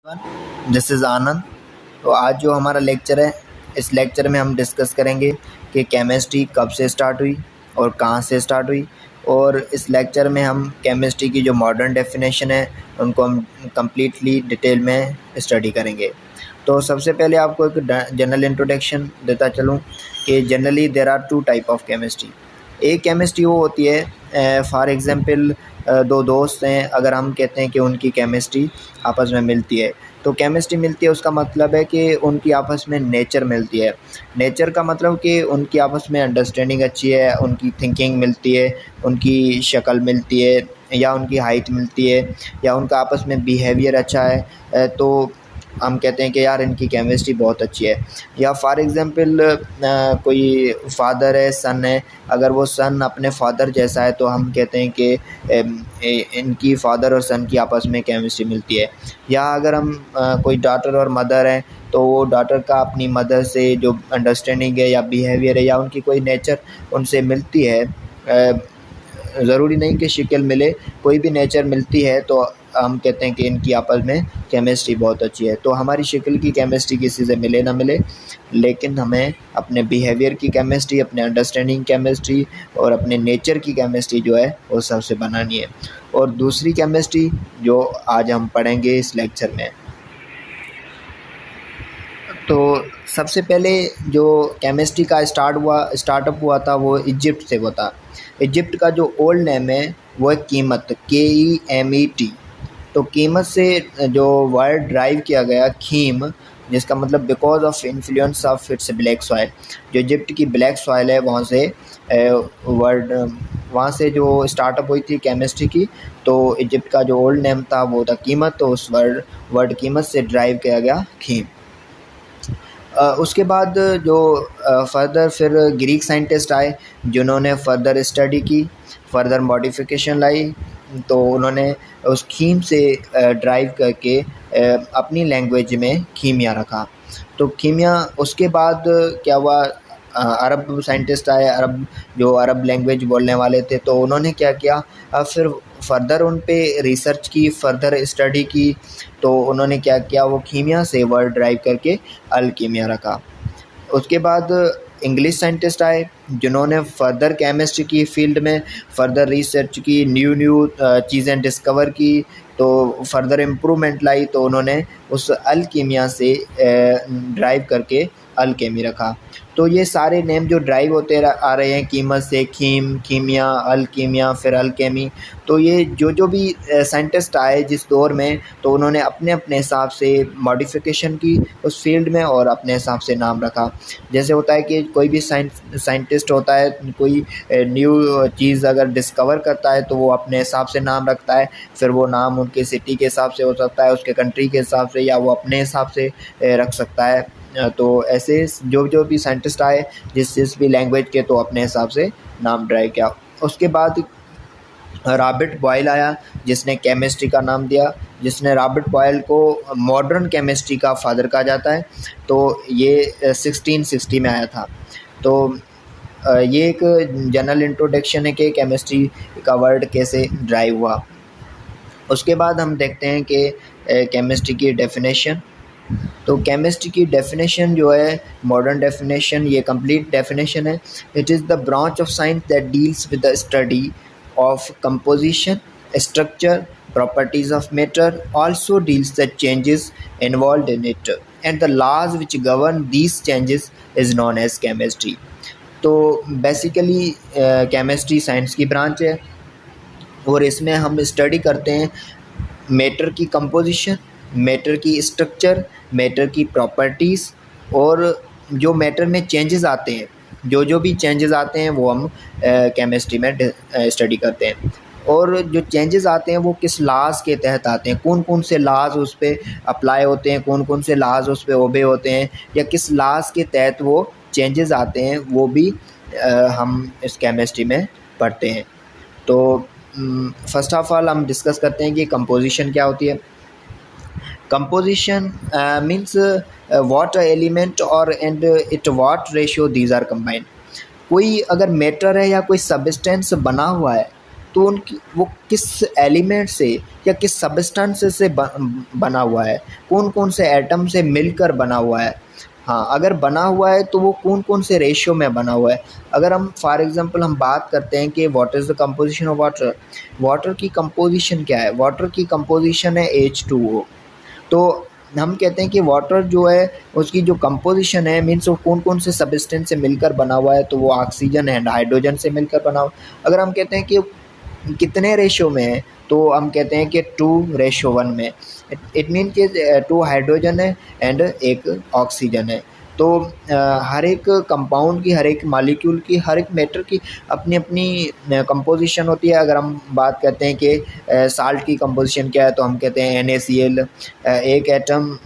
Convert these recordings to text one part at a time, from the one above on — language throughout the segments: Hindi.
दिस इज़ आनंद। तो आज जो हमारा लेक्चर है, इस लेक्चर में हम डिस्कस करेंगे कि केमिस्ट्री कब से स्टार्ट हुई और कहाँ से स्टार्ट हुई। और इस लेक्चर में हम केमिस्ट्री की जो मॉडर्न डेफिनेशन है उनको हम कम्प्लीटली डिटेल में स्टडी करेंगे। तो सबसे पहले आपको एक जनरल इंट्रोडक्शन देता चलूँ कि generally there are two type of chemistry. एक केमिस्ट्री वो होती है, फॉर एग्जांपल दो दोस्त हैं, अगर हम कहते हैं कि उनकी केमिस्ट्री आपस में मिलती है, तो केमिस्ट्री मिलती है उसका मतलब है कि उनकी आपस में नेचर मिलती है। नेचर का मतलब कि उनकी आपस में अंडरस्टैंडिंग अच्छी है, उनकी थिंकिंग मिलती है, उनकी शक्ल मिलती है या उनकी हाइट मिलती है या उनका आपस में बिहेवियर अच्छा है, तो हम कहते हैं कि यार इनकी केमिस्ट्री बहुत अच्छी है। या फॉर एग्जांपल कोई फादर है, सन है, अगर वो सन अपने फादर जैसा है तो हम कहते हैं कि इनकी फादर और सन की आपस में केमिस्ट्री मिलती है। या अगर हम कोई डॉटर और मदर है तो वो डॉटर का अपनी मदर से जो अंडरस्टैंडिंग है या बिहेवियर है या उनकी कोई नेचर उनसे मिलती है, ज़रूरी नहीं कि शक्ल मिले, कोई भी नेचर मिलती है तो हम कहते हैं कि इनकी आपस में केमिस्ट्री बहुत अच्छी है। तो हमारी शक्ल की केमिस्ट्री किसी से मिले ना मिले, लेकिन हमें अपने बिहेवियर की केमिस्ट्री, अपने अंडरस्टैंडिंग केमिस्ट्री और अपने नेचर की केमिस्ट्री जो है वो सबसे बनानी है। और दूसरी केमिस्ट्री जो आज हम पढ़ेंगे इस लेक्चर में, तो सबसे पहले जो केमिस्ट्री का स्टार्टअप हुआ था वो इजिप्ट से हुआ था। इजिप्ट का जो ओल्ड नेम है वो है कीमत, KEMET। तो कीमत से जो वर्ड ड्राइव किया गया खीम, जिसका मतलब because of influence of its black soil. जो इजिप्ट की ब्लैक सॉइल है वहाँ से वर्ड, वहाँ से जो स्टार्टअप हुई थी केमिस्ट्री की। तो इजिप्ट का जो ओल्ड नेम था वो था कीमत, तो उस वर्ड कीमत से ड्राइव किया गया खीम। उसके बाद जो फर्दर फिर ग्रीक साइंटिस्ट आए जिन्होंने फर्दर स्टडी की, फर्दर मॉडिफिकेशन लाई, तो उन्होंने उस खीम से ड्राइव करके अपनी लैंग्वेज में कीमिया रखा। तो कीमिया, उसके बाद क्या हुआ, अरब साइंटिस्ट आए, अरब लैंग्वेज बोलने वाले थे, तो उन्होंने क्या किया, फिर फर्दर उन पे रिसर्च की, फर्दर स्टडी की, तो उन्होंने क्या किया, वो कीमिया से वर्ड ड्राइव करके अल्कीमिया रखा। उसके बाद इंग्लिश साइंटिस्ट आए जिन्होंने फर्दर केमिस्ट्री की फील्ड में फर्दर रिसर्च की, न्यू चीज़ें डिस्कवर की, तो फर्दर इम्प्रूवमेंट लाई, तो उन्होंने उस अल्कीमिया से ड्राइव करके अल्केमी रखा। तो ये सारे नेम जो ड्राइव होते आ रहे हैं कीमत से, कीम, कीमिया, अल्कीमिया, फिर अल्केमी, तो ये जो भी साइंटिस्ट आए जिस दौर में, तो उन्होंने अपने अपने हिसाब से मॉडिफिकेशन की उस फील्ड में और अपने हिसाब से नाम रखा। जैसे होता है कि कोई भी साइंटिस्ट होता है, कोई न्यू चीज़ अगर डिस्कवर करता है तो वो अपने हिसाब से नाम रखता है। फिर वो नाम उनके सिटी के हिसाब से हो सकता है, उसके कंट्री के हिसाब से, या वो अपने हिसाब से रख सकता है। तो ऐसे जो भी साइंटिस्ट आए जिस भी लैंग्वेज के, तो अपने हिसाब से नाम ड्राइव किया। उसके बाद रॉबर्ट बॉयल आया जिसने केमिस्ट्री का नाम दिया, जिसने रॉबर्ट बॉयल को मॉडर्न केमिस्ट्री का फादर कहा जाता है। तो ये 1660 में आया था। तो ये एक जनरल इंट्रोडक्शन है कि केमिस्ट्री का वर्ड कैसे ड्राइव हुआ। उसके बाद हम देखते हैं कि केमिस्ट्री की डेफिनेशन। तो केमिस्ट्री की डेफिनेशन जो है, मॉडर्न डेफिनेशन, ये कंप्लीट डेफिनेशन है। It is the branch of science that deals with the study of composition, structure, properties of matter, also deals the changes involved in it, and the laws which govern these changes is known as chemistry. तो बेसिकली केमिस्ट्री साइंस की ब्रांच है और इसमें हम स्टडी करते हैं मैटर की कंपोजिशन, मैटर की स्ट्रक्चर, मैटर की प्रॉपर्टीज़, और जो मैटर में चेंजेस आते हैं, जो भी चेंजेस आते हैं वो हम केमिस्ट्री में स्टडी करते हैं। और जो चेंजेस आते हैं वो किस लॉज के तहत आते हैं, कौन कौन से लॉज उस पर अप्लाई होते हैं, कौन कौन से लॉज उस पर ओबे होते हैं, या किस लॉज के तहत वो चेंजेस आते हैं, वो भी हम इस केमिस्ट्री में पढ़ते हैं। तो फर्स्ट ऑफ ऑल हम डिस्कस करते हैं कि कंपोजिशन क्या होती है। Composition means what element or and it what ratio these are combined। कोई अगर मैटर है या कोई सब्सटेंस बना हुआ है तो उनकी वो किस एलिमेंट से या किस सब्सटेंस से बना हुआ है, कौन कौन से एटम से मिलकर बना हुआ है। हाँ, अगर बना हुआ है तो वो कौन कौन से रेशियो में बना हुआ है। अगर हम फॉर एग्जांपल हम बात करते हैं कि what is the composition of water, water की कंपोजिशन क्या है, वाटर की कंपोजिशन है H2O। तो हम कहते हैं कि वाटर जो है उसकी जो कंपोजिशन है मीन्स वो कौन कौन से सब्सटेंस से मिलकर बना हुआ है, तो वो ऑक्सीजन एंड हाइड्रोजन से मिलकर बना हुआ। अगर हम कहते हैं कि कितने रेशो में है, तो हम कहते हैं कि 2:1 में। इट मीन कि 2 हाइड्रोजन है एंड 1 ऑक्सीजन है। तो हर एक कंपाउंड की, हर एक मॉलिक्यूल की, हर एक मैटर की अपनी अपनी कंपोजिशन होती है। अगर हम बात करते हैं कि साल्ट की कंपोजिशन क्या है, तो हम कहते हैं NaCl, एक एटम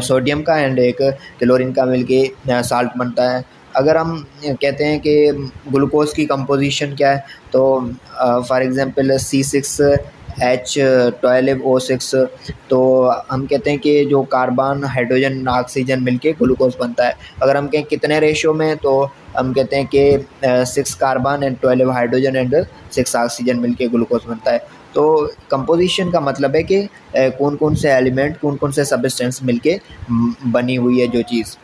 सोडियम का एंड एक क्लोरीन का मिलके साल्ट बनता है। अगर हम कहते हैं कि ग्लूकोज की कंपोजिशन क्या है, तो फॉर एग्जांपल C6H12O6, तो हम कहते हैं कि जो कार्बन हाइड्रोजन ऑक्सीजन मिलके ग्लूकोज बनता है। अगर हम कहें कितने रेशो में, तो हम कहते हैं कि 6 carbon and 12 hydrogen and 6 oxygen मिलके ग्लूकोज बनता है। तो कंपोजिशन का मतलब है कि कौन कौन से एलिमेंट, कौन कौन से सब्सटेंस मिलके बनी हुई है जो चीज़।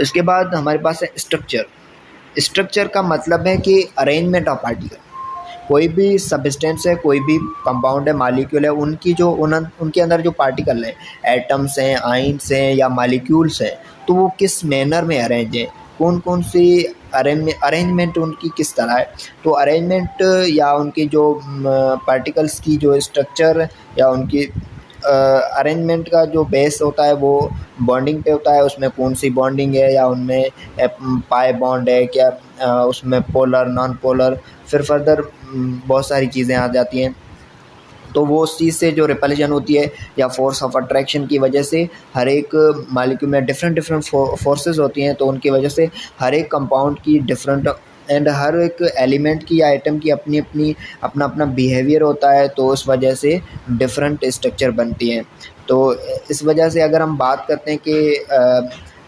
इसके बाद हमारे पास है स्ट्रक्चर। स्ट्रक्चर का मतलब है कि अरेंजमेंट ऑफ पार्टिकल। कोई भी सब्सटेंस है, कोई भी कंपाउंड है, मॉलिक्यूल है, उनकी जो उनके अंदर जो पार्टिकल हैं, एटम्स हैं, आइंस हैं या मॉलिक्यूल्स हैं, तो वो किस मैनर में अरेंज हैं, कौन कौन सी अरेंजमेंट उनकी किस तरह है। तो अरेंजमेंट या उनकी जो पार्टिकल्स की जो स्ट्रक्चर या उनकी अरेंजमेंट का जो बेस होता है वो बॉन्डिंग पे होता है। उसमें कौन सी बॉन्डिंग है, या उनमें पाई बॉन्ड है क्या, उसमें पोलर, नॉन पोलर, फिर फर्दर बहुत सारी चीज़ें आ जाती हैं। तो वो उस चीज़ से जो रिपल्शन होती है या फोर्स ऑफ अट्रैक्शन की वजह से हर एक मॉलिक्यूल में डिफरेंट डिफरेंट फोर्सेस होती हैं, तो उनकी वजह से हर एक कंपाउंड की डिफरेंट एंड हर एक एलिमेंट की या आइटम की अपनी अपनी अपना अपना बिहेवियर होता है, तो उस वजह से डिफरेंट स्ट्रक्चर बनती हैं। तो इस वजह से अगर हम बात करते हैं कि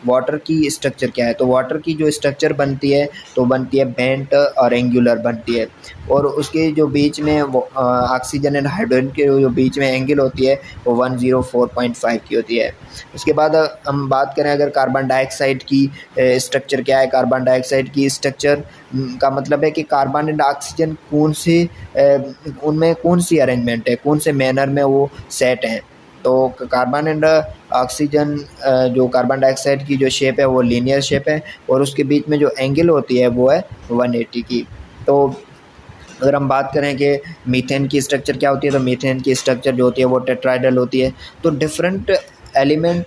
वाटर की स्ट्रक्चर क्या है, तो वाटर की जो स्ट्रक्चर बनती है तो बनती है बेंट और एंगुलर बनती है। और उसके जो बीच में वो ऑक्सीजन एंड हाइड्रोजन के जो बीच में एंगल होती है वो 104.5 की होती है। उसके बाद हम बात करें अगर कार्बन डाइऑक्साइड की स्ट्रक्चर क्या है। कार्बन डाइऑक्साइड की स्ट्रक्चर का मतलब है कि कार्बन एंड ऑक्सीजन कौन से उनमें कौन सी अरेंजमेंट है, कौन से मैनर में वो सेट हैं। तो कार्बन एंड ऑक्सीजन जो कार्बन डाइऑक्साइड की जो शेप है वो लीनियर शेप है, और उसके बीच में जो एंगल होती है वो है 180 की। तो अगर हम बात करें कि मीथेन की स्ट्रक्चर क्या होती है, तो मीथेन की स्ट्रक्चर जो होती है वो टेट्राइडल होती है। तो different element,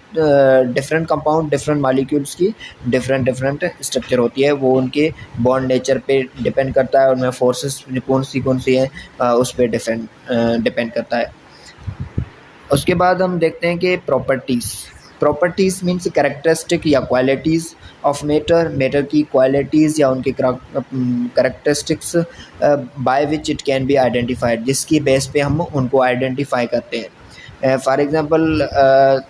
different compound, different molecules की डिफरेंट डिफरेंट स्ट्रक्चर होती है। वो उनके बॉन्ड नेचर पे डिपेंड करता है, उनमें फोर्सेस कौन सी हैं उस पर डिपेंड करता है। उसके बाद हम देखते हैं कि प्रॉपर्टीज़ मीन्स कैरेक्टरिस्टिक या क्वालिटीज़ ऑफ मैटर की क्वालिटीज़ या उनके characteristics by which it can be identified, जिसकी बेस पे हम उनको आइडेंटिफाई करते हैं। For example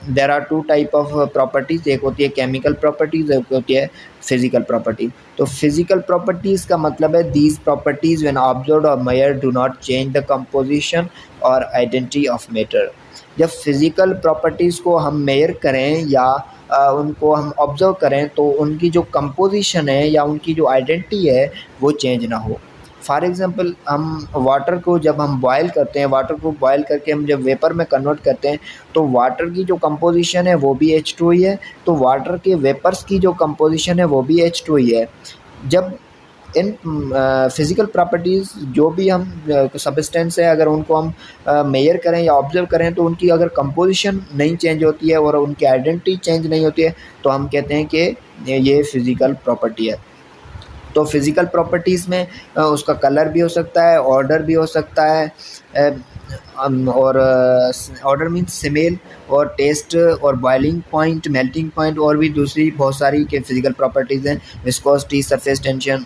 there are 2 type of properties, एक होती है केमिकल प्रॉपर्टीज़, एक होती है फिजिकल प्रॉपर्टी। तो फिजिकल प्रॉपर्टीज़ का मतलब है दीज प्रॉपर्टीज़ व्हेन ऑब्जर्व्ड और measured do not change the composition और आइडेंटिटी ऑफ मैटर। जब फिज़िकल प्रॉपर्टीज़ को हम मेज़र करें या उनको हम ऑब्ज़र्व करें, तो उनकी जो कंपोजिशन है या उनकी जो आइडेंटिटी है वो चेंज ना हो। फॉर एग्ज़ाम्पल हम वाटर को जब हम बॉयल करते हैं, वाटर को बॉयल करके हम जब वेपर में कन्वर्ट करते हैं, तो वाटर की जो कंपोजिशन है वो भी H2 ही है। तो वाटर के वेपर्स की जो कंपोजिशन है वो भी H2 ही है। जब इन फिज़िकल प्रॉपर्टीज़ जो भी हम सब्सटेंस है अगर उनको हम मेजर करें या ऑब्जर्व करें, तो उनकी अगर कंपोजिशन नहीं चेंज होती है और उनकी आइडेंटिटी चेंज नहीं होती है, तो हम कहते हैं कि ये फिज़िकल प्रॉपर्टी है। तो फिज़िकल प्रॉपर्टीज़ में उसका कलर भी हो सकता है, ऑर्डर भी हो सकता है, और ऑर्डर मीन्स स्मेल और टेस्ट और बॉइलिंग पॉइंट, मेल्टिंग पॉइंट, और भी दूसरी बहुत सारी के फिज़िकल प्रॉपर्टीज़ हैं, विस्कोसिटी, सरफेस टेंशन,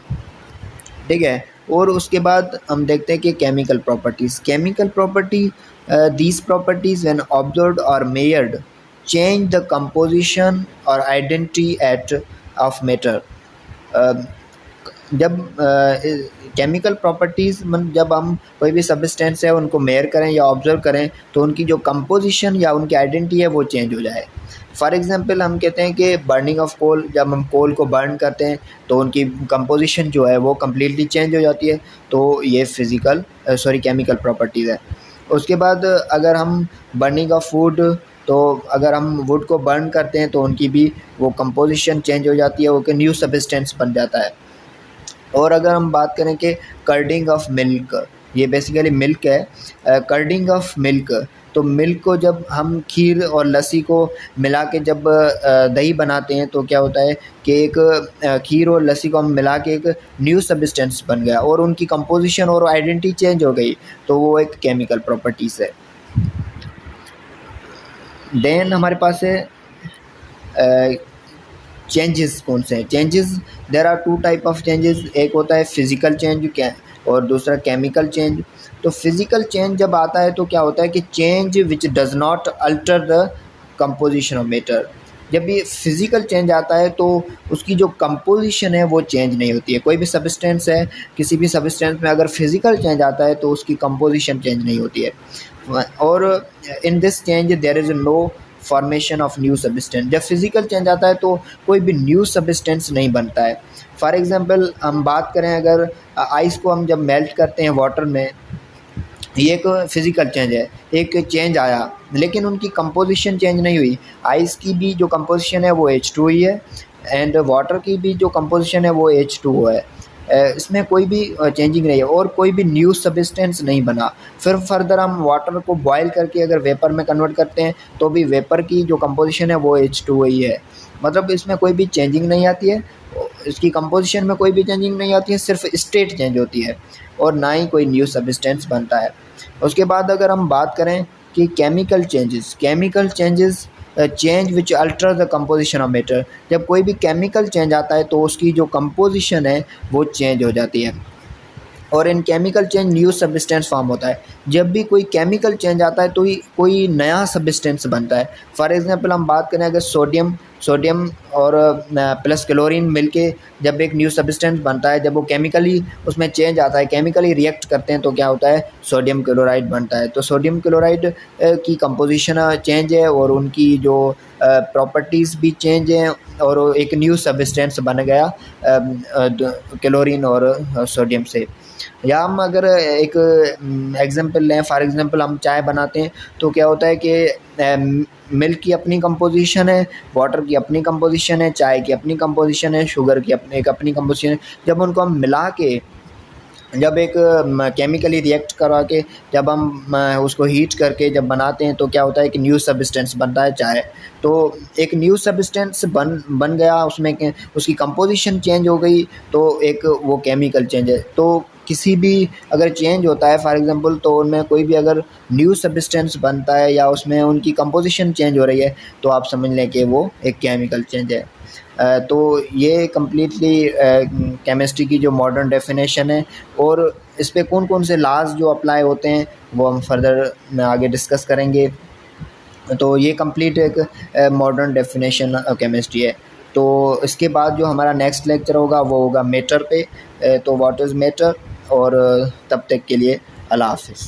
ठीक है। और उसके बाद हम देखते हैं कि chemical property these properties when observed और मेजर्ड चेंज द कंपोजिशन और आइडेंटिटी एट ऑफ मैटर। जब केमिकल प्रॉपर्टीज़ जब हम कोई भी सब्सटेंस है उनको मेयर करें या ऑब्जर्व करें तो उनकी जो कंपोजिशन या उनकी आइडेंटिटी है वो चेंज हो जाए। फॉर एग्जांपल हम कहते हैं कि बर्निंग ऑफ कोल, जब हम कोल को बर्न करते हैं तो उनकी कंपोजिशन जो है वो कम्प्लीटली चेंज हो जाती है, तो ये केमिकल प्रॉपर्टीज़ है। उसके बाद अगर हम बर्निंग ऑफ वुड, तो अगर हम वुड को बर्न करते हैं तो उनकी भी वो कंपोजिशन चेंज हो जाती है, वो कि न्यू सब्सटेंस बन जाता है। और अगर हम बात करें कि कर्डिंग ऑफ मिल्क, ये बेसिकली मिल्क है, कर्डिंग ऑफ मिल्क, तो मिल्क को जब हम खीर और लस्सी को मिला के जब दही बनाते हैं तो क्या होता है कि एक खीर और लस्सी को हम मिला के एक न्यू सब्सटेंस बन गया और उनकी कंपोजिशन और आइडेंटिटी चेंज हो गई, तो वो एक केमिकल प्रॉपर्टीज़ है। देन हमारे पास है चेंजेस। कौन से हैं changes? There are two type of changes, एक होता है फिजिकल चेंज और दूसरा केमिकल चेंज। तो फिजिकल चेंज जब आता है तो क्या होता है कि change which does not alter the composition of matter. जब ये फिजिकल चेंज आता है तो उसकी जो कंपोजिशन है वो चेंज नहीं होती है। कोई भी सब्सटेंस है, किसी भी सब्सटेंस में अगर फिजिकल चेंज आता है तो उसकी कंपोजिशन चेंज नहीं होती है। और in this change there is no formation of new substance. जब फिजिकल चेंज आता है तो कोई भी न्यू सब्सटेंस नहीं बनता है। फॉर एग्जांपल हम बात करें, अगर आइस को हम जब मेल्ट करते हैं वाटर में, ये एक फिजिकल चेंज है, एक चेंज आया, लेकिन उनकी कंपोजिशन चेंज नहीं हुई। आइस की भी जो कंपोजिशन है वो H2 ही है एंड वाटर की भी जो कंपोजिशन है वो H2O है। इसमें कोई भी चेंजिंग नहीं है और कोई भी न्यू सब्सटेंस नहीं बना। फिर फर्दर हम वाटर को बॉयल करके अगर वेपर में कन्वर्ट करते हैं तो भी वेपर की जो कंपोजिशन है वो H2O ही है। मतलब इसमें कोई भी चेंजिंग नहीं आती है, इसकी कंपोजिशन में कोई भी चेंजिंग नहीं आती है, सिर्फ स्टेट चेंज होती है और ना ही कोई न्यू सब्सटेंस बनता है। उसके बाद अगर हम बात करें कि chemical changes change which alter the composition of matter. जब कोई भी केमिकल चेंज आता है तो उसकी जो कंपोजिशन है वो चेंज हो जाती है और इन chemical change new substance form होता है। जब भी कोई केमिकल चेंज आता है तो ही कोई नया सब्सटेंस बनता है। फॉर एग्जांपल हम बात करें, अगर सोडियम और प्लस क्लोरीन मिलके जब एक न्यू सब्सटेंस बनता है, जब वो केमिकली उसमें चेंज आता है, केमिकली रिएक्ट करते हैं तो क्या होता है, सोडियम क्लोराइड बनता है। तो सोडियम क्लोराइड की कंपोजिशन चेंज है और उनकी जो प्रॉपर्टीज़ भी चेंज हैं और एक न्यू सब्सटेंस बन गया क्लोरीन और सोडियम से। या हम अगर एक एग्जांपल लें, फॉर एग्जांपल हम चाय बनाते हैं तो क्या होता है कि मिल्क की अपनी कंपोजिशन है, वाटर की अपनी कंपोजिशन है, चाय की अपनी कंपोजिशन है, शुगर की अपनी कंपोजिशन है। जब उनको हम मिला के जब एक केमिकली रिएक्ट करवा के जब हम उसको हीट करके जब बनाते हैं तो क्या होता है कि न्यू सब्सटेंस बनता है चाय। तो एक न्यू सब्सटेंस बन गया, उसमें उसकी कंपोजिशन चेंज हो गई, तो एक वो केमिकल चेंज है। तो किसी भी अगर चेंज होता है फॉर एग्जांपल, तो उनमें कोई भी अगर न्यू सब्सटेंस बनता है या उसमें उनकी कंपोजिशन चेंज हो रही है तो आप समझ लें कि वो एक केमिकल चेंज है। तो ये कम्प्लीटली केमिस्ट्री की जो मॉडर्न डेफिनेशन है और इस पे कौन कौन से लॉज जो अप्लाई होते हैं वो हम फर्दर आगे डिस्कस करेंगे। तो ये कंप्लीट एक मॉडर्न डेफिनेशन केमिस्ट्री है। तो इसके बाद जो हमारा नेक्स्ट लेक्चर होगा वो होगा मैटर पे। तो व्हाट इज़ मैटर, और तब तक के लिए अल्लाह हाफ़िज़।